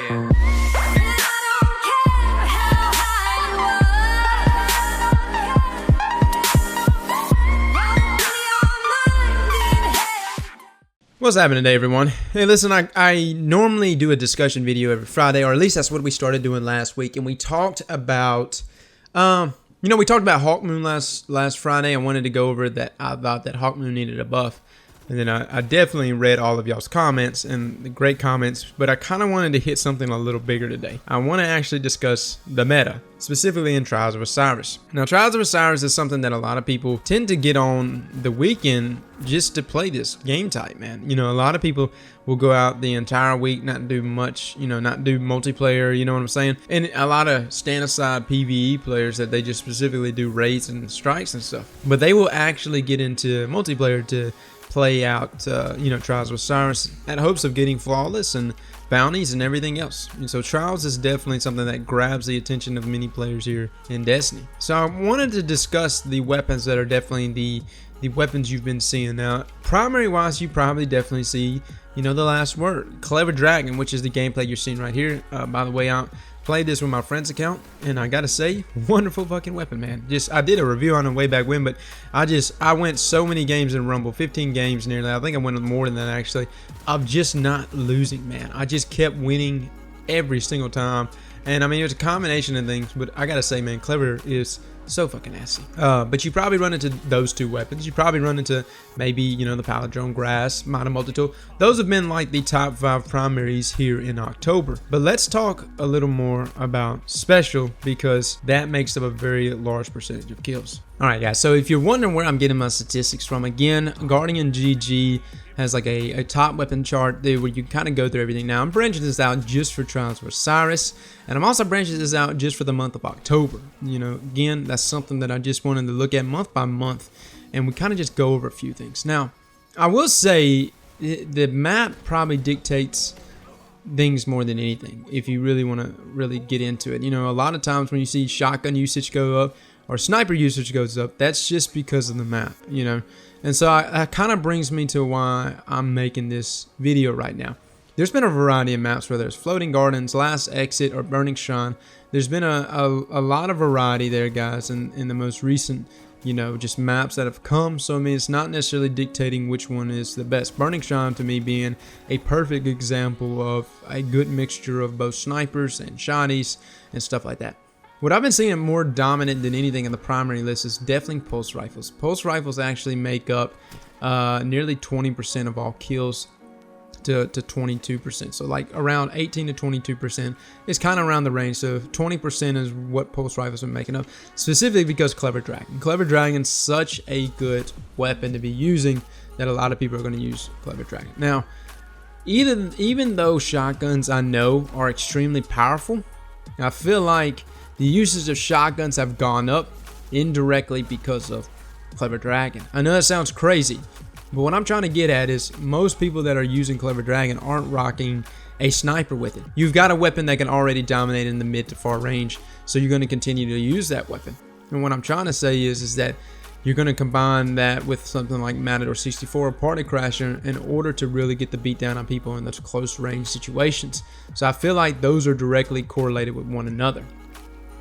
What's happening today, everyone? Hey, listen, I normally do a discussion video every Friday, or at least that's what we started doing last week, and we talked about, we talked about Hawk Moon last Friday. I wanted to go over that. I thought that Hawk Moon needed a buff, and then I definitely read all of y'all's comments, and the great comments, but I kind of wanted to hit something a little bigger today. I want to actually discuss the meta, specifically in Trials of Osiris. Now, Trials of Osiris is something that a lot of people tend to get on the weekend just to play this game type, man. You know, a lot of people will go out the entire week, not do much, not do multiplayer, you know what I'm saying? And a lot of stand-aside PvE players that they just specifically do raids and strikes and stuff. But they will actually get into multiplayer to play out, Trials of Osiris at hopes of getting flawless and bounties and everything else. And so Trials is definitely something that grabs the attention of many players here in Destiny. So I wanted to discuss the weapons that are definitely the weapons you've been seeing. Now, primary wise, you probably definitely see, the last word, Clever Dragon, which is the gameplay you're seeing right here. By the way, I played this with my friend's account, and I gotta say, wonderful fucking weapon, man. I did a review on it way back when, but I went so many games in Rumble, 15 games nearly. I think I went more than that, actually. I'm just not losing, man. I just kept winning every single time. And I mean, it's a combination of things, but I gotta say, man, Clever is so fucking nasty. But you probably run into those two weapons. You probably run into maybe, the Palindrome, Grass, Mighty Multitool. Those have been like the top 5 primaries here in October. But let's talk a little more about Special, because that makes up a very large percentage of kills. Alright guys, so if you're wondering where I'm getting my statistics from, again, Guardian GG has like a top weapon chart there where you kind of go through everything. Now, I'm branching this out just for Trials of Osiris, and I'm also branching this out just for the month of October. Again, that's something that I just wanted to look at month by month, and we kind of just go over a few things. Now, I will say the map probably dictates things more than anything if you really want to really get into it. A lot of times when you see shotgun usage go up or sniper usage goes up, that's just because of the map, And so that kind of brings me to why I'm making this video right now. There's been a variety of maps, whether it's Floating Gardens, Last Exit, or Burning Shrine. There's been a lot of variety there, guys, in the most recent, just maps that have come. So, I mean, it's not necessarily dictating which one is the best. Burning Shrine, to me, being a perfect example of a good mixture of both snipers and shotties and stuff like that. What I've been seeing more dominant than anything in the primary list is definitely pulse rifles. Pulse rifles actually make up nearly 20% of all kills to 22%. So like around 18 to 22% is kind of around the range. So 20% is what pulse rifles are making up, specifically because Clever Dragon. Clever Dragon's such a good weapon to be using that a lot of people are going to use Clever Dragon. Now, even though shotguns I know are extremely powerful, I feel like the usage of shotguns have gone up indirectly because of Clever Dragon. I know that sounds crazy, but what I'm trying to get at is most people that are using Clever Dragon aren't rocking a sniper with it. You've got a weapon that can already dominate in the mid to far range, so you're going to continue to use that weapon. And what I'm trying to say is that you're going to combine that with something like Matador 64 or Party Crasher in order to really get the beat down on people in those close range situations. So I feel like those are directly correlated with one another.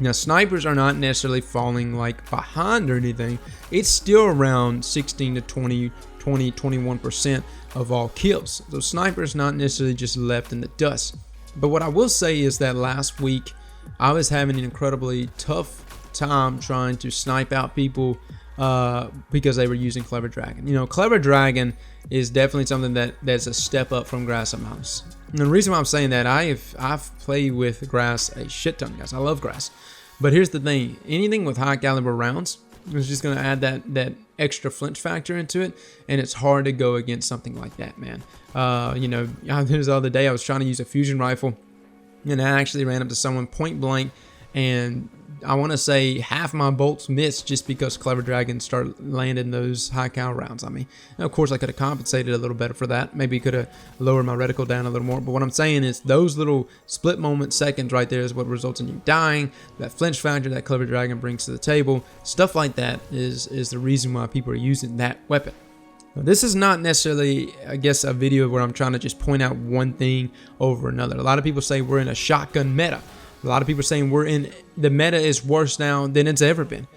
Now, snipers are not necessarily falling like behind or anything. It's still around 16 to 21% of all kills. So snipers not necessarily just left in the dust. But what I will say is that last week I was having an incredibly tough time trying to snipe out people because they were using Clever Dragon. Clever Dragon is definitely something that's a step up from Grass and Mouse. And the reason why I'm saying that, I've played with Grass a shit ton, guys. I love Grass. But here's the thing. Anything with high caliber rounds is just going to add that extra flinch factor into it. And it's hard to go against something like that, man. There's the other day I was trying to use a fusion rifle, and I actually ran up to someone point blank, and I want to say half my bolts missed just because Clever Dragon started landing those high cal rounds on me. Now, of course, I could have compensated a little better for that. Maybe could have lowered my reticle down a little more. But what I'm saying is those little split moment seconds right there is what results in you dying. That flinch factor that Clever Dragon brings to the table, stuff like that is the reason why people are using that weapon. This is not necessarily, I guess, a video where I'm trying to just point out one thing over another. A lot of people say we're in a shotgun meta. A lot of people are saying the meta is worse now than it's ever been.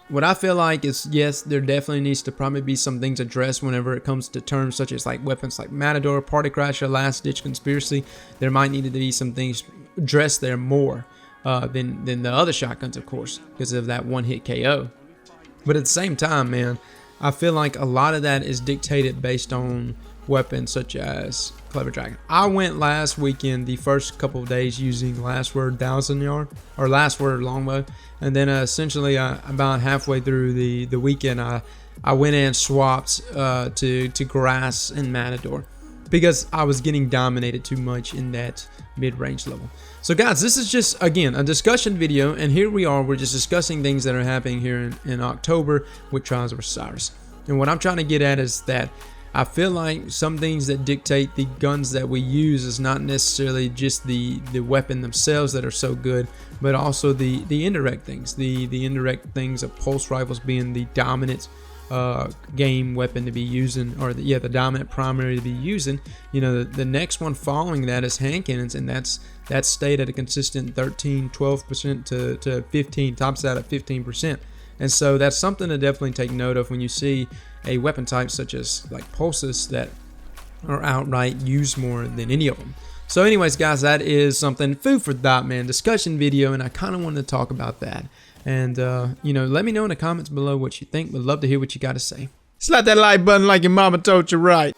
What I feel like is, yes, there definitely needs to probably be some things addressed whenever it comes to terms such as like weapons like Matador, Party Crasher, Last Ditch Conspiracy. There might need to be some things addressed there more than the other shotguns, of course, because of that one-hit KO. But at the same time, man, I feel like a lot of that is dictated based on weapons such as Clever Dragon. I went last weekend, the first couple of days, using Last Word 1000 Yard or Last Word Longbow, and then essentially about halfway through the weekend, I went and swapped to Grass and Matador because I was getting dominated too much in that mid-range level. So guys, this is just, again, a discussion video, and here we are, we're just discussing things that are happening here in October with Trials of Osiris. And what I'm trying to get at is that I feel like some things that dictate the guns that we use is not necessarily just the weapon themselves that are so good, but also the indirect things. The indirect things of pulse rifles being the dominant game weapon to be using, or the dominant primary to be using. You know, the next one following that is hand cannons, and that's stayed at a consistent 12% to 15, tops out at 15%. And so that's something to definitely take note of when you see a weapon type such as like pulses that are outright used more than any of them. So anyways, guys, that is something, food for thought, man, discussion video, and I kind of wanted to talk about that. And, you know, let me know in the comments below what you think. Would love to hear what you got to say. Slap that like button like your mama told you right.